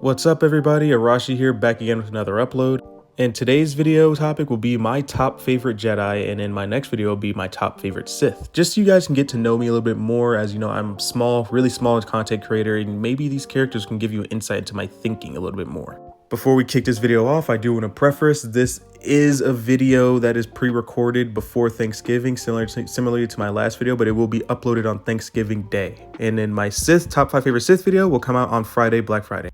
What's up everybody, Arashi here, back again with another upload. And today's video topic will be my top favorite Jedi, and in my next video will be my top favorite Sith. Just so you guys can get to know me a little bit more, as you know, I'm small, really small as a content creator, and maybe these characters can give you insight into my thinking a little bit more. Before we kick this video off, I do want to preface, this is a video that is pre-recorded before Thanksgiving, similarly to my last video, but it will be uploaded on Thanksgiving Day. And then my top 5 favorite Sith video will come out on Friday, Black Friday.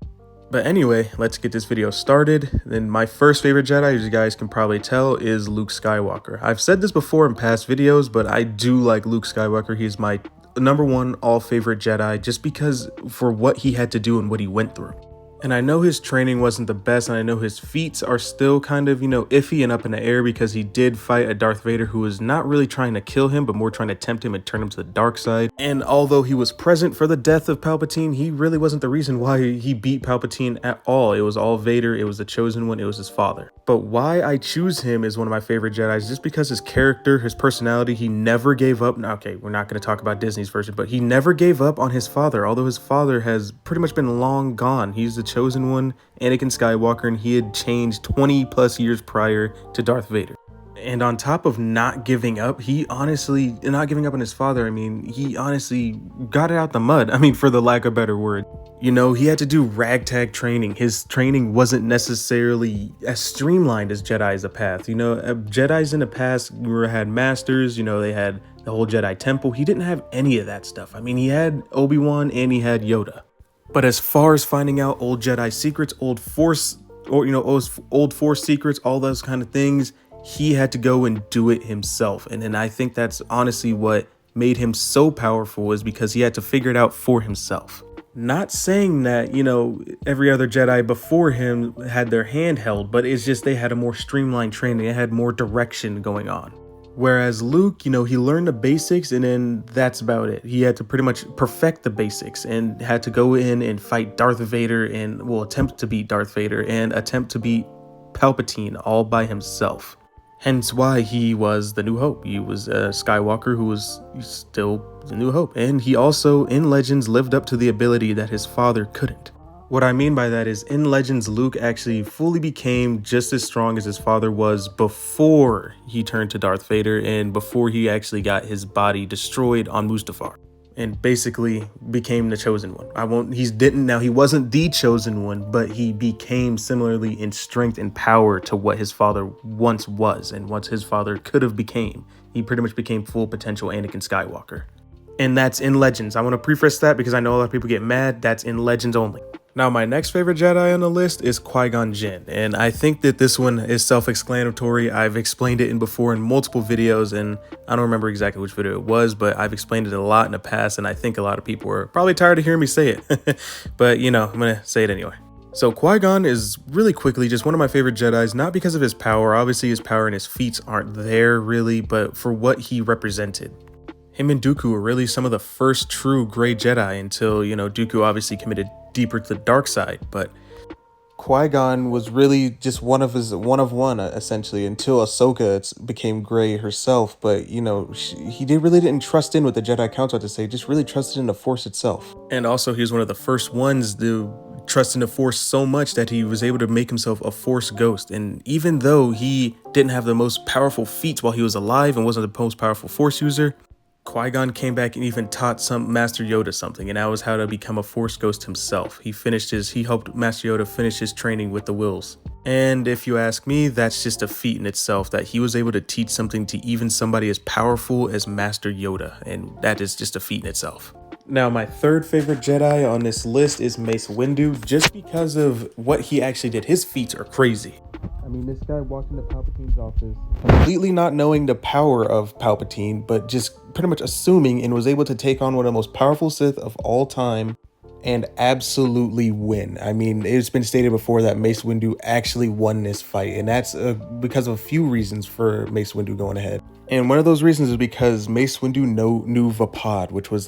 But anyway, let's get this video started. Then my first favorite Jedi, as you guys can probably tell, is Luke Skywalker. I've said this before in past videos, but I do like Luke Skywalker. He's my #1 all favorite Jedi, just because for what he had to do and what he went through. And I know his training wasn't the best, and I know his feats are still kind of, iffy and up in the air, because he did fight a Darth Vader who was not really trying to kill him, but more trying to tempt him and turn him to the dark side. And although he was present for the death of Palpatine, he really wasn't the reason why he beat Palpatine at all. It was all Vader, it was the chosen one, it was his father. But why I choose him as one of my favorite Jedis, just because his character, his personality, he never gave up. Now, okay, we're not going to talk about Disney's version, but he never gave up on his father, although his father has pretty much been long gone. He's the chosen one, Anakin Skywalker, and he had changed 20 plus years prior to Darth Vader. And on top of not giving up, not giving up on his father, he honestly got it out the mud. For the lack of a better word. He had to do ragtag training. His training wasn't necessarily as streamlined as Jedi's the path. Jedi's in the past had masters, they had the whole Jedi temple. He didn't have any of that stuff. He had Obi-Wan and he had Yoda. But as far as finding out old Jedi secrets, old Force secrets, all those kind of things, he had to go and do it himself. And then I think that's honestly what made him so powerful, is because he had to figure it out for himself. Not saying that, every other Jedi before him had their hand held, but it's just they had a more streamlined training. They had more direction going on. Whereas Luke, he learned the basics, and then that's about it. He had to pretty much perfect the basics and had to go in and fight Darth Vader and, attempt to beat Darth Vader and attempt to beat Palpatine all by himself. Hence why he was the New Hope. He was a Skywalker who was still the New Hope. And he also, in Legends, lived up to the ability that his father couldn't. What I mean by that is, in Legends, Luke actually fully became just as strong as his father was before he turned to Darth Vader and before he actually got his body destroyed on Mustafar and basically became the chosen one. He wasn't the chosen one, but he became similarly in strength and power to what his father once was and what his father could have became. He pretty much became full potential Anakin Skywalker. And that's in Legends. I want to preface that because I know a lot of people get mad. That's in Legends only. Now, my next favorite Jedi on the list is Qui-Gon Jinn, and I think that this one is self-explanatory. I've explained it before in multiple videos, and I don't remember exactly which video it was, but I've explained it a lot in the past, and I think a lot of people are probably tired of hearing me say it. But, I'm going to say it anyway. So Qui-Gon is really quickly just one of my favorite Jedis, not because of his power. Obviously, his power and his feats aren't there, really, but for what he represented. Him and Dooku were really some of the first true great Jedi until, Dooku obviously committed deeper to the dark side, but Qui-Gon was really just one of one essentially, until Ahsoka became gray herself. But he really didn't trust in what the Jedi Council had to say, just really trusted in the Force itself. And also, he was one of the first ones to trust in the Force so much that he was able to make himself a Force ghost. And even though he didn't have the most powerful feats while he was alive and wasn't the most powerful Force user, Qui-Gon came back and even taught Master Yoda something, and that was how to become a Force ghost himself. He helped Master Yoda finish his training with the Wills. And if you ask me, that's just a feat in itself, that he was able to teach something to even somebody as powerful as Master Yoda, and that is just a feat in itself. Now, my third favorite Jedi on this list is Mace Windu, just because of what he actually did. His feats are crazy. This guy walked into Palpatine's office, completely not knowing the power of Palpatine, but just pretty much assuming, and was able to take on one of the most powerful Sith of all time and absolutely win. It's been stated before that Mace Windu actually won this fight, and that's because of a few reasons for Mace Windu going ahead. And one of those reasons is because Mace Windu knew Vapad, which was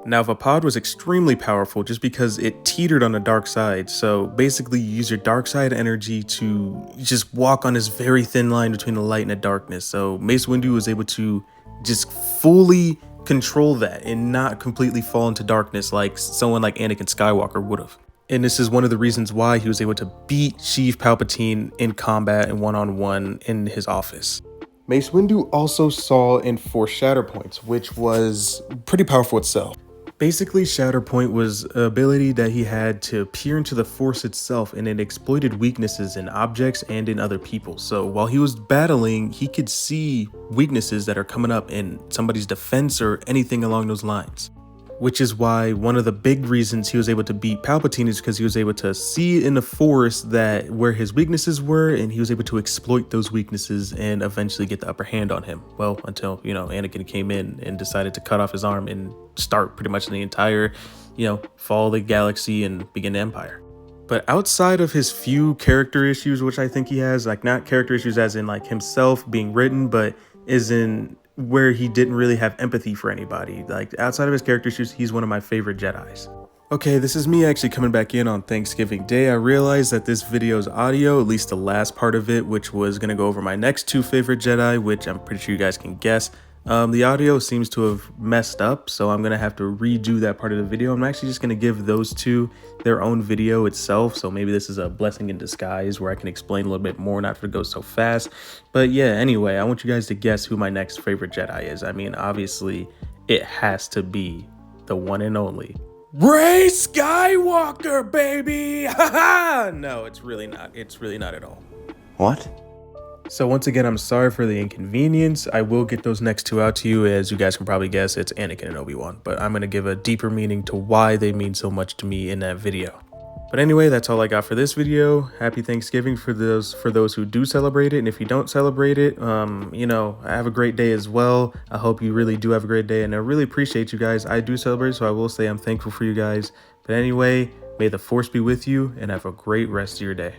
Now, Vapad was extremely powerful just because it teetered on the dark side. So basically, you use your dark side energy to just walk on this very thin line between the light and the darkness. So Mace Windu was able to just fully control that and not completely fall into darkness like someone like Anakin Skywalker would have. And this is one of the reasons why he was able to beat Chief Palpatine in combat and one-on-one in his office. Mace Windu also saw and forced Shatterpoints, which was pretty powerful itself. Basically, Shatterpoint was an ability that he had to peer into the Force itself, and it exploited weaknesses in objects and in other people. So while he was battling, he could see weaknesses that are coming up in somebody's defense or anything along those lines. Which is why one of the big reasons he was able to beat Palpatine is because he was able to see in the Force that where his weaknesses were, and he was able to exploit those weaknesses and eventually get the upper hand on him. Well, until, Anakin came in and decided to cut off his arm and start pretty much the entire, fall of the galaxy and begin the Empire. But outside of his few character issues, which I think he has, like not character issues as in like himself being written, but is in where he didn't really have empathy for anybody. Like outside of his character issues, he's one of my favorite Jedis. Okay, this is me actually coming back in on Thanksgiving Day. I realized that this video's audio, at least the last part of it, which was gonna go over my next two favorite Jedi, which I'm pretty sure you guys can guess. The audio seems to have messed up, so I'm gonna have to redo that part of the video. I'm actually just gonna give those two their own video itself, so maybe this is a blessing in disguise where I can explain a little bit more, not to go so fast. But yeah, anyway, I want you guys to guess who my next favorite Jedi is. I mean, obviously, it has to be the one and only Rey Skywalker, baby! Haha! No, it's really not. It's really not at all. What? So once again, I'm sorry for the inconvenience. I will get those next two out to you. As you guys can probably guess, it's Anakin and Obi-Wan, but I'm going to give a deeper meaning to why they mean so much to me in that video. But anyway, that's all I got for this video. Happy Thanksgiving for those who do celebrate it. And if you don't celebrate it, have a great day as well. I hope you really do have a great day, and I really appreciate you guys. I do celebrate, so I will say I'm thankful for you guys. But anyway, may the Force be with you, and have a great rest of your day.